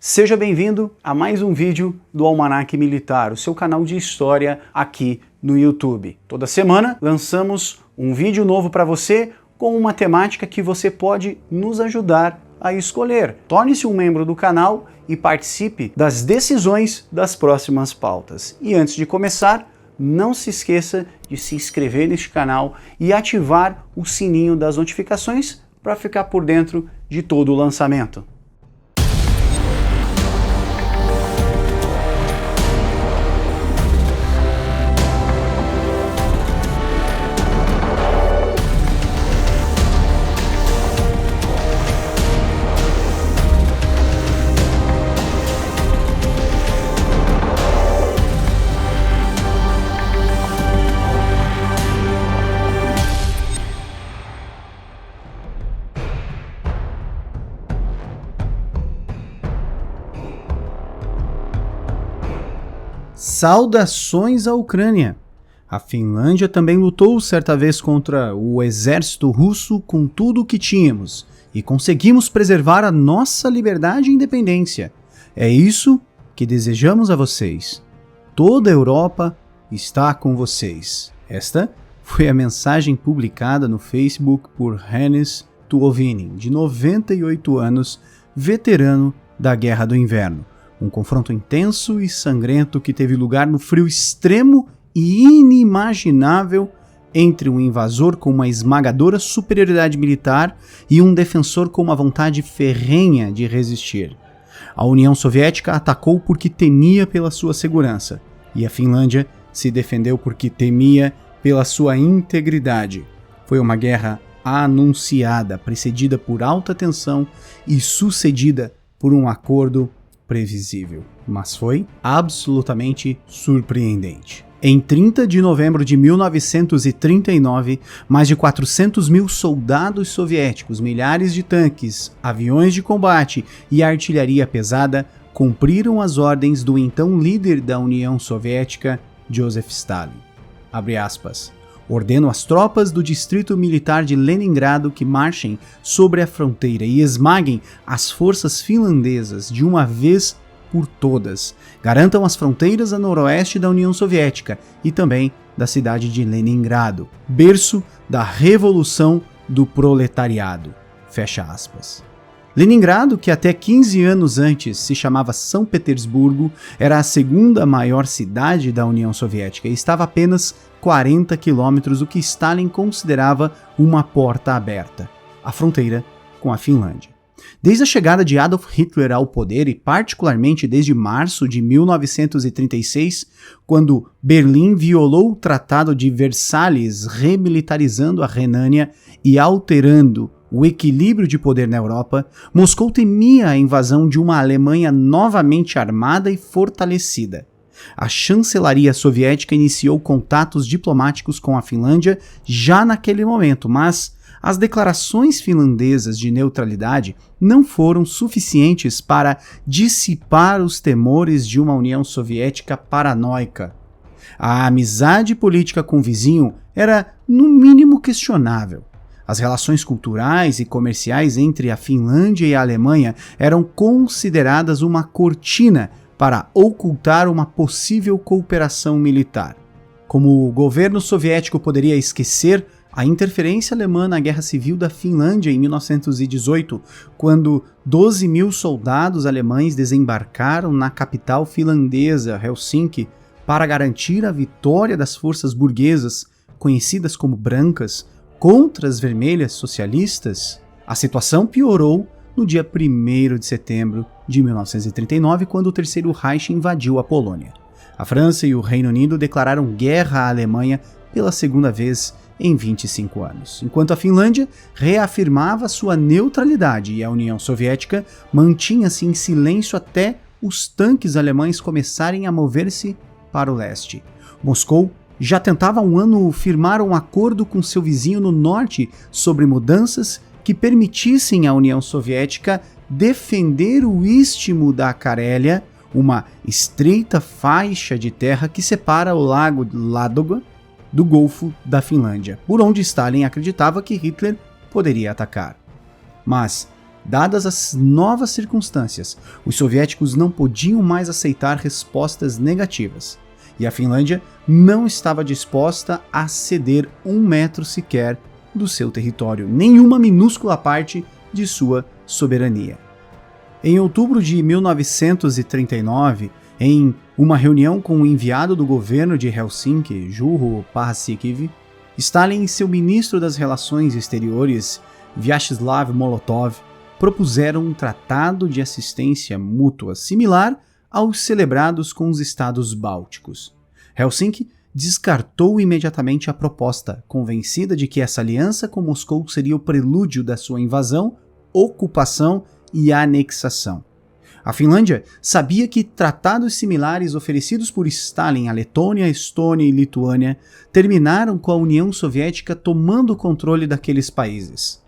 Seja bem-vindo a mais um vídeo do Almanaque Militar, o seu canal de história aqui no YouTube. Toda semana lançamos um vídeo novo para você com uma temática que você pode nos ajudar a escolher. Torne-se um membro do canal e participe das decisões das próximas pautas. E antes de começar, não se esqueça de se inscrever neste canal e ativar o sininho das notificações para ficar por dentro de todo o lançamento. Saudações à Ucrânia! A Finlândia também lutou certa vez contra o exército russo com tudo o que tínhamos e conseguimos preservar a nossa liberdade e independência. É isso que desejamos a vocês. Toda a Europa está com vocês. Esta foi a mensagem publicada no Facebook por Hennis Tuovinen, de 98 anos, veterano da Guerra do Inverno. Um confronto intenso e sangrento que teve lugar no frio extremo e inimaginável entre um invasor com uma esmagadora superioridade militar e um defensor com uma vontade ferrenha de resistir. A União Soviética atacou porque temia pela sua segurança, e a Finlândia se defendeu porque temia pela sua integridade. Foi uma guerra anunciada, precedida por alta tensão e sucedida por um acordo previsível, mas foi absolutamente surpreendente. Em 30 de novembro de 1939, mais de 400 mil soldados soviéticos, milhares de tanques, aviões de combate e artilharia pesada cumpriram as ordens do então líder da União Soviética, Joseph Stalin. Abre aspas. Ordeno às tropas do Distrito Militar de Leningrado que marchem sobre a fronteira e esmaguem as forças finlandesas de uma vez por todas. Garantam as fronteiras a noroeste da União Soviética e também da cidade de Leningrado, berço da Revolução do Proletariado. Fecha aspas. Leningrado, que até 15 anos antes se chamava São Petersburgo, era a segunda maior cidade da União Soviética e estava a apenas 40 quilômetros, o que Stalin considerava uma porta aberta, a fronteira com a Finlândia. Desde a chegada de Adolf Hitler ao poder e particularmente desde março de 1936, quando Berlim violou o Tratado de Versalhes, remilitarizando a Renânia e alterando o equilíbrio de poder na Europa, Moscou temia a invasão de uma Alemanha novamente armada e fortalecida. A chancelaria soviética iniciou contatos diplomáticos com a Finlândia já naquele momento, mas as declarações finlandesas de neutralidade não foram suficientes para dissipar os temores de uma União Soviética paranoica. A amizade política com o vizinho era, no mínimo, questionável. As relações culturais e comerciais entre a Finlândia e a Alemanha eram consideradas uma cortina para ocultar uma possível cooperação militar. Como o governo soviético poderia esquecer a interferência alemã na Guerra Civil da Finlândia em 1918, quando 12 mil soldados alemães desembarcaram na capital finlandesa, Helsinki, para garantir a vitória das forças burguesas, conhecidas como brancas, contra as vermelhas socialistas? A situação piorou no dia 1º de setembro de 1939, quando o Terceiro Reich invadiu a Polônia. A França e o Reino Unido declararam guerra à Alemanha pela segunda vez em 25 anos, enquanto a Finlândia reafirmava sua neutralidade e a União Soviética mantinha-se em silêncio até os tanques alemães começarem a mover-se para o leste. Moscou já tentava há um ano firmar um acordo com seu vizinho no norte sobre mudanças que permitissem à União Soviética defender o istmo da Carélia, uma estreita faixa de terra que separa o lago Ladoga do Golfo da Finlândia, por onde Stalin acreditava que Hitler poderia atacar. Mas Dadas as novas circunstâncias, os soviéticos não podiam mais aceitar respostas negativas, e a Finlândia não estava disposta a ceder 1 metro sequer do seu território, nenhuma minúscula parte de sua soberania. Em outubro de 1939, em uma reunião com o enviado do governo de Helsinki, Juho Paasikivi, Stalin e seu ministro das Relações Exteriores, Vyacheslav Molotov, propuseram um tratado de assistência mútua similar aos celebrados com os estados bálticos. Helsinki descartou imediatamente a proposta, convencida de que essa aliança com Moscou seria o prelúdio da sua invasão, ocupação e anexação. A Finlândia sabia que tratados similares oferecidos por Stalin à Letônia, Estônia e Lituânia terminaram com a União Soviética tomando o controle daqueles países.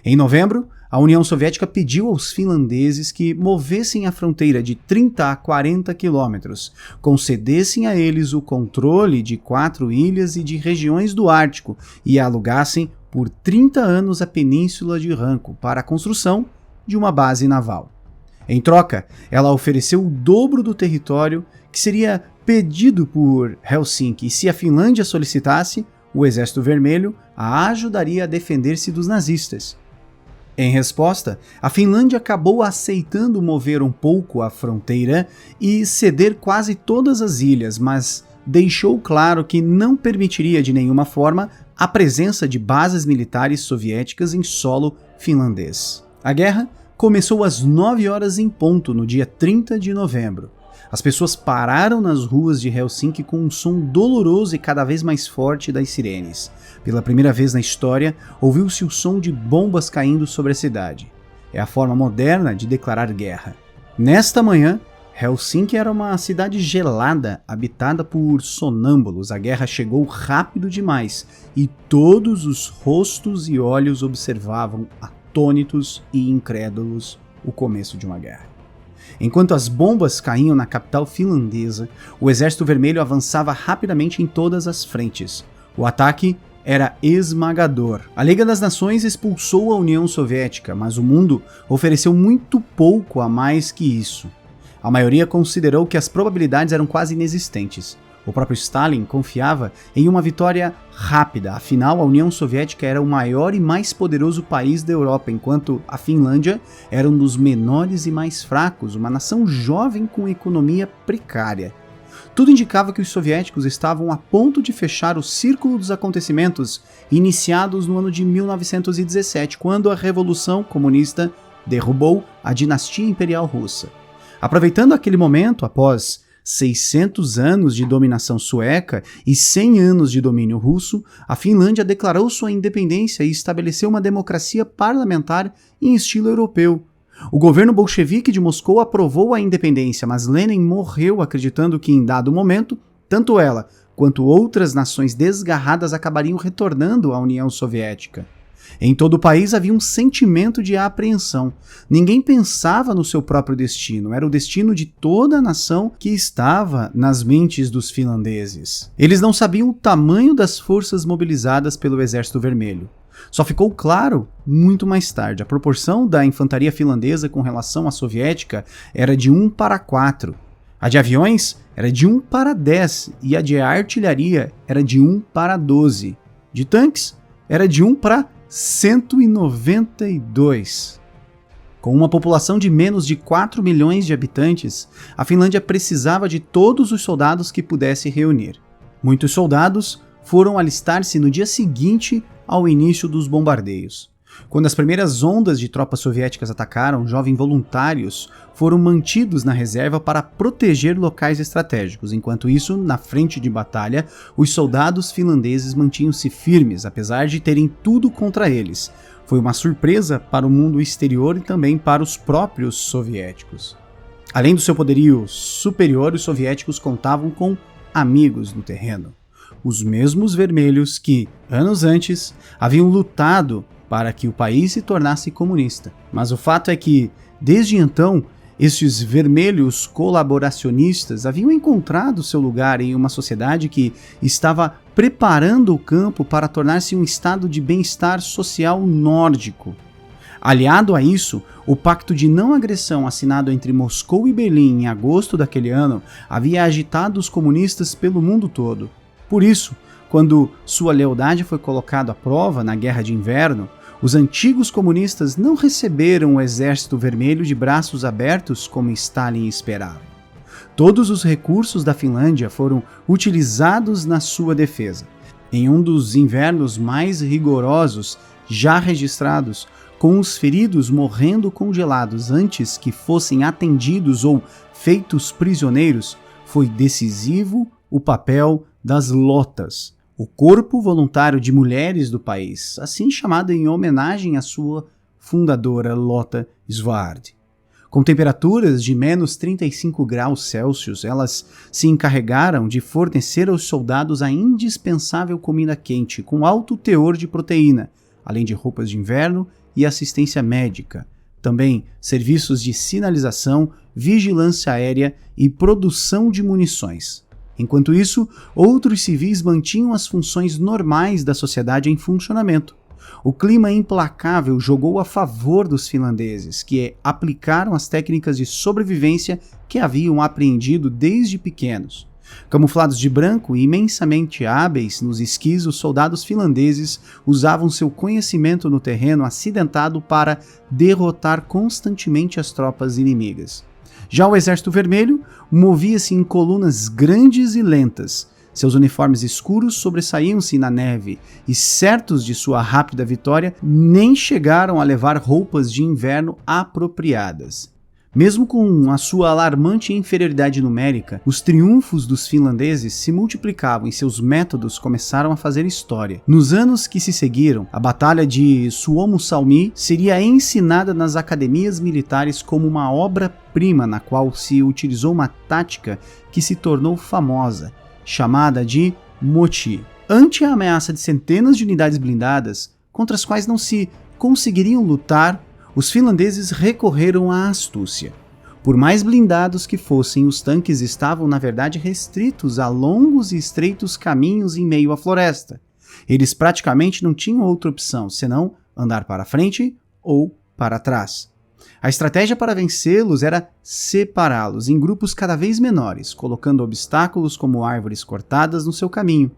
Em novembro, a União Soviética pediu aos finlandeses que movessem a fronteira de 30 a 40 quilômetros, concedessem a eles o controle de 4 ilhas e de regiões do Ártico e alugassem por 30 anos a península de Ranco para a construção de uma base naval. Em troca, ela ofereceu o dobro do território que seria pedido por Helsinki, e se a Finlândia solicitasse, o Exército Vermelho a ajudaria a defender-se dos nazistas. Em resposta, a Finlândia acabou aceitando mover um pouco a fronteira e ceder quase todas as ilhas, mas deixou claro que não permitiria de nenhuma forma a presença de bases militares soviéticas em solo finlandês. A guerra começou às 9 horas em ponto no dia 30 de novembro. As pessoas pararam nas ruas de Helsinki com um som doloroso e cada vez mais forte das sirenes. Pela primeira vez na história, ouviu-se o som de bombas caindo sobre a cidade. É a forma moderna de declarar guerra. Nesta manhã, Helsinki era uma cidade gelada, habitada por sonâmbulos. A guerra chegou rápido demais e todos os rostos e olhos observavam atônitos e incrédulos o começo de uma guerra. Enquanto as bombas caíam na capital finlandesa, o Exército Vermelho avançava rapidamente em todas as frentes. O ataque era esmagador. A Liga das Nações expulsou a União Soviética, mas o mundo ofereceu muito pouco a mais que isso. A maioria considerou que as probabilidades eram quase inexistentes. O próprio Stalin confiava em uma vitória rápida, afinal a União Soviética era o maior e mais poderoso país da Europa, enquanto a Finlândia era um dos menores e mais fracos, uma nação jovem com economia precária. Tudo indicava que os soviéticos estavam a ponto de fechar o círculo dos acontecimentos iniciados no ano de 1917, quando a Revolução Comunista derrubou a dinastia imperial russa. Aproveitando aquele momento, após 600 anos de dominação sueca e 100 anos de domínio russo, a Finlândia declarou sua independência e estabeleceu uma democracia parlamentar em estilo europeu. O governo bolchevique de Moscou aprovou a independência, mas Lenin morreu acreditando que, em dado momento, tanto ela quanto outras nações desgarradas acabariam retornando à União Soviética. Em todo o país havia um sentimento de apreensão. Ninguém pensava no seu próprio destino, era o destino de toda a nação que estava nas mentes dos finlandeses. Eles não sabiam o tamanho das forças mobilizadas pelo Exército Vermelho. Só ficou claro muito mais tarde. A proporção da infantaria finlandesa com relação à soviética era de 1 para 4. A de aviões era de 1 para 10 e a de artilharia era de 1 para 12. De tanques era de 1 para 192. Com uma população de menos de 4 milhões de habitantes, a Finlândia precisava de todos os soldados que pudesse reunir. Muitos soldados foram alistar-se no dia seguinte ao início dos bombardeios. Quando as primeiras ondas de tropas soviéticas atacaram, jovens voluntários foram mantidos na reserva para proteger locais estratégicos. Enquanto isso, na frente de batalha, os soldados finlandeses mantinham-se firmes, apesar de terem tudo contra eles. Foi uma surpresa para o mundo exterior e também para os próprios soviéticos. Além do seu poderio superior, os soviéticos contavam com amigos no terreno. Os mesmos vermelhos que, anos antes, haviam lutado para que o país se tornasse comunista. Mas o fato é que, desde então, estes vermelhos colaboracionistas haviam encontrado seu lugar em uma sociedade que estava preparando o campo para tornar-se um estado de bem-estar social nórdico. Aliado a isso, o pacto de não agressão assinado entre Moscou e Berlim em agosto daquele ano havia agitado os comunistas pelo mundo todo. Por isso, quando sua lealdade foi colocada à prova na Guerra de Inverno, os antigos comunistas não receberam o Exército Vermelho de braços abertos como Stalin esperava. Todos os recursos da Finlândia foram utilizados na sua defesa. Em um dos invernos mais rigorosos já registrados, com os feridos morrendo congelados antes que fossem atendidos ou feitos prisioneiros, foi decisivo o papel das lotas, o corpo voluntário de mulheres do país, assim chamado em homenagem à sua fundadora Lotta Svard. Com temperaturas de menos 35 graus Celsius, elas se encarregaram de fornecer aos soldados a indispensável comida quente com alto teor de proteína, além de roupas de inverno e assistência médica, também serviços de sinalização, vigilância aérea e produção de munições. Enquanto isso, outros civis mantinham as funções normais da sociedade em funcionamento. O clima implacável jogou a favor dos finlandeses, que aplicaram as técnicas de sobrevivência que haviam aprendido desde pequenos. Camuflados de branco e imensamente hábeis nos esquis, os soldados finlandeses usavam seu conhecimento no terreno acidentado para derrotar constantemente as tropas inimigas. Já o Exército Vermelho movia-se em colunas grandes e lentas. Seus uniformes escuros sobressaíam-se na neve e, certos de sua rápida vitória, nem chegaram a levar roupas de inverno apropriadas. Mesmo com a sua alarmante inferioridade numérica, os triunfos dos finlandeses se multiplicavam e seus métodos começaram a fazer história. Nos anos que se seguiram, a Batalha de Suomussalmi seria ensinada nas academias militares como uma obra-prima na qual se utilizou uma tática que se tornou famosa, chamada de Moti. Ante a ameaça de centenas de unidades blindadas, contra as quais não se conseguiriam lutar, os finlandeses recorreram à astúcia. Por mais blindados que fossem, os tanques estavam na verdade restritos a longos e estreitos caminhos em meio à floresta. Eles praticamente não tinham outra opção, senão andar para frente ou para trás. A estratégia para vencê-los era separá-los em grupos cada vez menores, colocando obstáculos como árvores cortadas no seu caminho.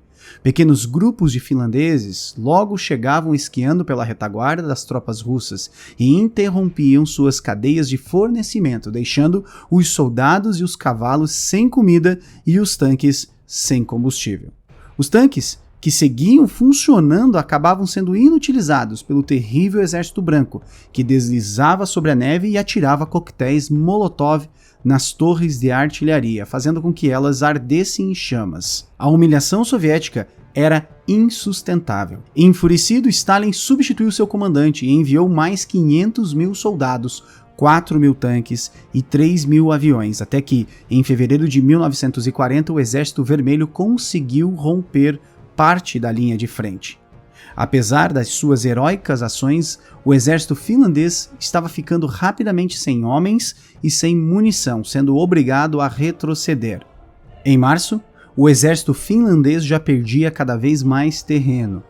Pequenos grupos de finlandeses logo chegavam esquiando pela retaguarda das tropas russas e interrompiam suas cadeias de fornecimento, deixando os soldados e os cavalos sem comida e os tanques sem combustível. Os tanques, que seguiam funcionando, acabavam sendo inutilizados pelo terrível Exército Branco, que deslizava sobre a neve e atirava coquetéis Molotov nas torres de artilharia, fazendo com que elas ardessem em chamas. A humilhação soviética era insustentável. Enfurecido, Stalin substituiu seu comandante e enviou mais 500 mil soldados, 4 mil tanques e 3 mil aviões, até que, em fevereiro de 1940, o Exército Vermelho conseguiu romper parte da linha de frente. Apesar das suas heróicas ações, o exército finlandês estava ficando rapidamente sem homens e sem munição, sendo obrigado a retroceder. Em março, o exército finlandês já perdia cada vez mais terreno.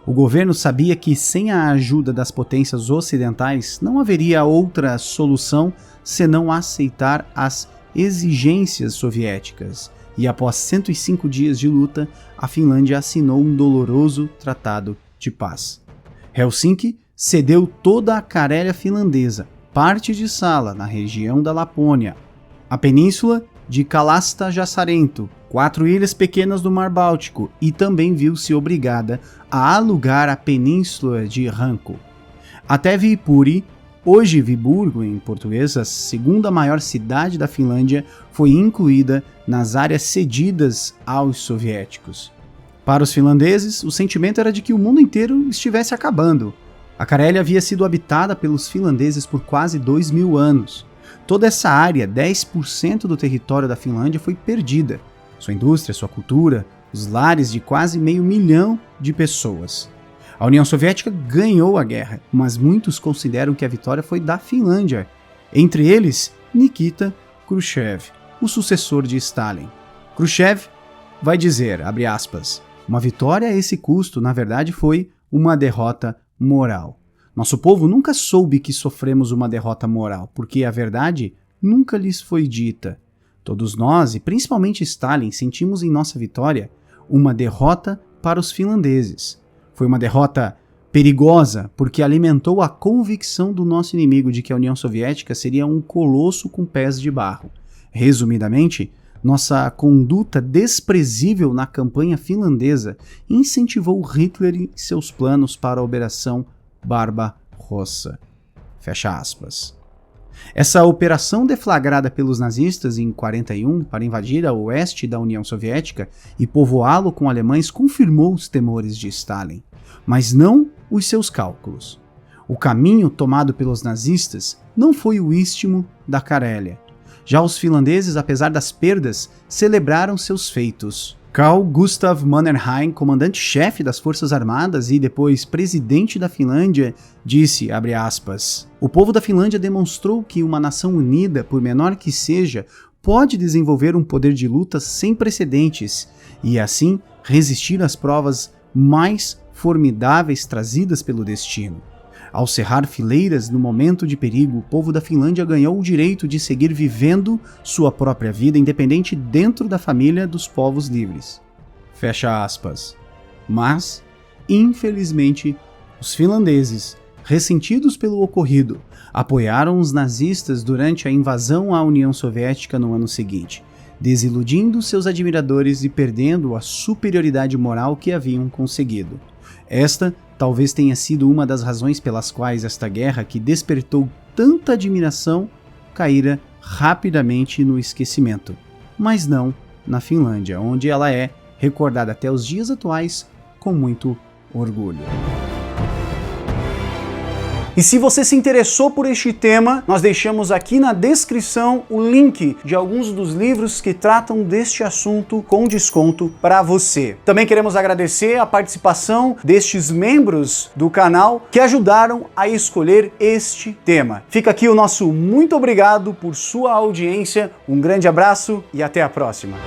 O governo sabia que, sem a ajuda das potências ocidentais, não haveria outra solução senão aceitar as exigências soviéticas. E após 105 dias de luta, a Finlândia assinou um doloroso tratado de paz. Helsinki cedeu toda a Carélia finlandesa, parte de Sala, na região da Lapônia, a península de Kalasta-Jassarento, 4 ilhas pequenas do Mar Báltico, e também viu-se obrigada a alugar a península de Ranko. Até Viipuri, hoje Viborgo em português, a segunda maior cidade da Finlândia, foi incluída nas áreas cedidas aos soviéticos. Para os finlandeses, o sentimento era de que o mundo inteiro estivesse acabando. A Carélia havia sido habitada pelos finlandeses por quase 2.000 anos. Toda essa área, 10% do território da Finlândia, foi perdida. Sua indústria, sua cultura, os lares de quase 500 mil de pessoas. A União Soviética ganhou a guerra, mas muitos consideram que a vitória foi da Finlândia. Entre eles, Nikita Khrushchev, o sucessor de Stalin. Khrushchev vai dizer, abre aspas, uma vitória a esse custo, na verdade, foi uma derrota moral. Nosso povo nunca soube que sofremos uma derrota moral, porque a verdade nunca lhes foi dita. Todos nós, e principalmente Stalin, sentimos em nossa vitória uma derrota para os finlandeses. Foi uma derrota perigosa, porque alimentou a convicção do nosso inimigo de que a União Soviética seria um colosso com pés de barro. Resumidamente, nossa conduta desprezível na campanha finlandesa incentivou Hitler em seus planos para a Operação Barbarossa. Fecha aspas. Essa operação deflagrada pelos nazistas em 1941 para invadir a oeste da União Soviética e povoá-lo com alemães confirmou os temores de Stalin, mas não os seus cálculos. O caminho tomado pelos nazistas não foi o istmo da Carélia. Já os finlandeses, apesar das perdas, celebraram seus feitos. Carl Gustav Mannerheim, comandante-chefe das Forças Armadas e depois presidente da Finlândia, disse, abre aspas, o povo da Finlândia demonstrou que uma nação unida, por menor que seja, pode desenvolver um poder de luta sem precedentes e, assim, resistir às provas mais formidáveis trazidas pelo destino. Ao cerrar fileiras no momento de perigo, o povo da Finlândia ganhou o direito de seguir vivendo sua própria vida independente dentro da família dos povos livres. Fecha aspas. Mas, infelizmente, os finlandeses, ressentidos pelo ocorrido, apoiaram os nazistas durante a invasão à União Soviética no ano seguinte, desiludindo seus admiradores e perdendo a superioridade moral que haviam conseguido. Esta talvez tenha sido uma das razões pelas quais esta guerra, que despertou tanta admiração, caíra rapidamente no esquecimento, mas não na Finlândia, onde ela é recordada até os dias atuais com muito orgulho. E se você se interessou por este tema, nós deixamos aqui na descrição o link de alguns dos livros que tratam deste assunto com desconto para você. Também queremos agradecer a participação destes membros do canal que ajudaram a escolher este tema. Fica aqui o nosso muito obrigado por sua audiência, um grande abraço e até a próxima.